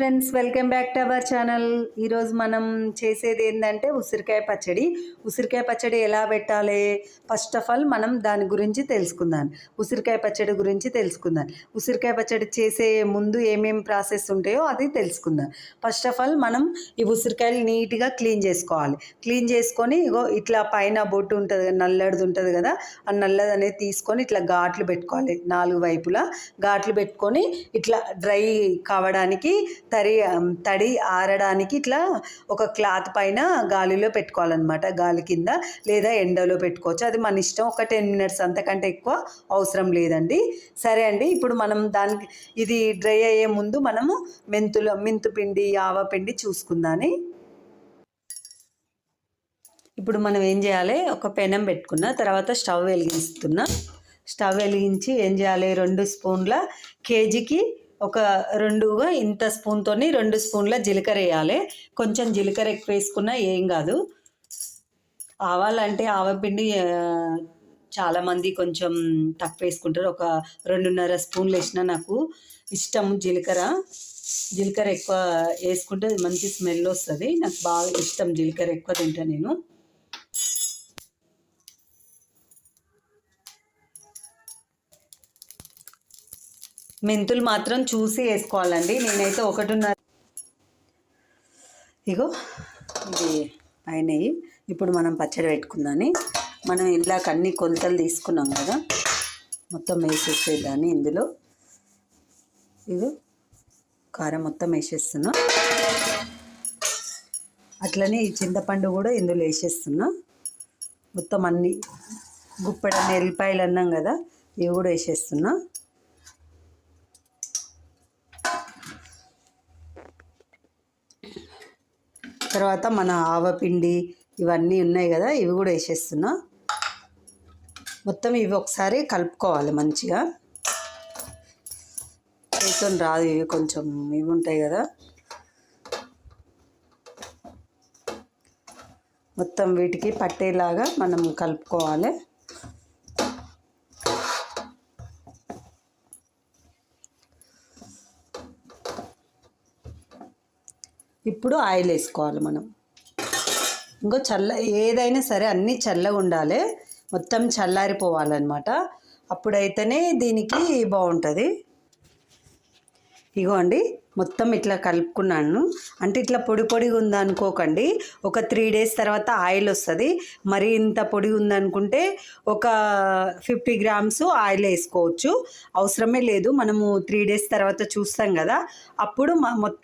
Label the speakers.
Speaker 1: Friends, welcome back to our channel. ఈరోజు మనం చేసేది ఏంటంటే ఉసిరికాయ పచ్చడి. ఉసిరికాయ పచ్చడి ఎలా పెట్టాలి? ఫస్ట్ ఆఫ్ ఆల్ మనం దాని గురించి తెలుసుకుందాం. ఉసిరికాయ పచ్చడి గురించి తెలుసుకుందాం. ఉసిరికాయ పచ్చడి చేసే ముందు ఏమేమి ప్రాసెస్ ఉంటాయో అది తెలుసుకుందాం. ఫస్ట్ ఆఫ్ ఆల్ మనం ఈ ఉసిరికాయలు నీట్గా క్లీన్ చేసుకోవాలి. క్లీన్ చేసుకొని ఇగో ఇట్లా పైన బొట్టు ఉంటుంది, నల్లడిది ఉంటుంది కదా, ఆ నల్లది అనేది తీసుకొని ఇట్లా ఘాట్లు పెట్టుకోవాలి. 4 వైపులా ఘాట్లు పెట్టుకొని ఇట్లా డ్రై కావడానికి తడి ఆరడానికి ఇట్లా ఒక క్లాత్ పైన గాలిలో పెట్టుకోవాలన్నమాట. గాలి కింద లేదా ఎండలో పెట్టుకోవచ్చు, అది మన ఇష్టం. ఒక 10 మినిట్స్, అంతకంటే ఎక్కువ అవసరం లేదండి. సరే అండి, ఇప్పుడు మనం దానికి ఇది డ్రై అయ్యే ముందు మనము మెంతు పిండి, ఆవ పిండి చూసుకుందాని. ఇప్పుడు మనం ఏం చేయాలి, ఒక పెనం పెట్టుకున్న తర్వాత స్టవ్ వెలిగిస్తున్నా. స్టవ్ వెలిగించి ఏం చేయాలి, 2 స్పూన్ల కేజీకి ఒక 2గా ఇంత స్పూన్తో 2 స్పూన్ల జీలకర్ర వేయాలి. కొంచెం జీలకర్ర ఎక్కువ వేసుకున్నా ఏం కాదు. ఆవాలంటే ఆవపిండి చాలామంది కొంచెం తక్కువ వేసుకుంటారు. ఒక 2.5 స్పూన్లు వేసినా నాకు ఇష్టం. జీలకర్ర ఎక్కువ వేసుకుంటే మంచి స్మెల్ వస్తుంది. నాకు బాగా ఇష్టం, జీలకర్ర ఎక్కువ తింటా నేను. మెంతులు మాత్రం చూసి వేసుకోవాలండి. నేనైతే 1.5 ఇగో ఇది అయినాయి. ఇప్పుడు మనం పచ్చడి పెట్టుకుందాని. మనం ఇలాగ అన్ని కొలతలు తీసుకున్నాం కదా, మొత్తం వేసేసేదాన్ని ఇందులో. ఇగో కారం మొత్తం వేసేస్తున్నా. అట్లనే ఈ చింతపండు కూడా ఇందులో వేసేస్తున్నా. మొత్తం అన్ని గుప్పెడన్ని ఎల్లిపాయలు అన్నాం కదా, ఇవి కూడా వేసేస్తున్నా. తర్వాత మన ఆవపిండి ఇవన్నీ ఉన్నాయి కదా, ఇవి కూడా వేసేస్తున్నా. మొత్తం ఇవి ఒకసారి కలుపుకోవాలి మంచిగా. చేతో రాదు, ఇవి కొంచెం ఇవి ఉంటాయి కదా. మొత్తం వీటికి పట్టేలాగా మనం కలుపుకోవాలి. ఇప్పుడు ఆయిల్ వేసుకోవాలి మనం. ఏదైనా సరే అన్నీ చల్లగా ఉండాలి, మొత్తం చల్లారిపోవాలన్నమాట. అప్పుడైతేనే దీనికి బాగుంటుంది. ఇగో అండి, మొత్తం ఇట్లా కలుపుకున్నాను. అంటే ఇట్లా పొడి పొడిగా ఉందనుకోకండి, ఒక 3 డేస్ తర్వాత ఆయిల్ వస్తుంది. మరి ఇంత పొడి ఉందనుకుంటే ఒక 50 గ్రామ్స్ ఆయిల్ వేసుకోవచ్చు, అవసరమే లేదు. మనము 3 డేస్ తర్వాత చూస్తాం కదా, అప్పుడు మొత్తం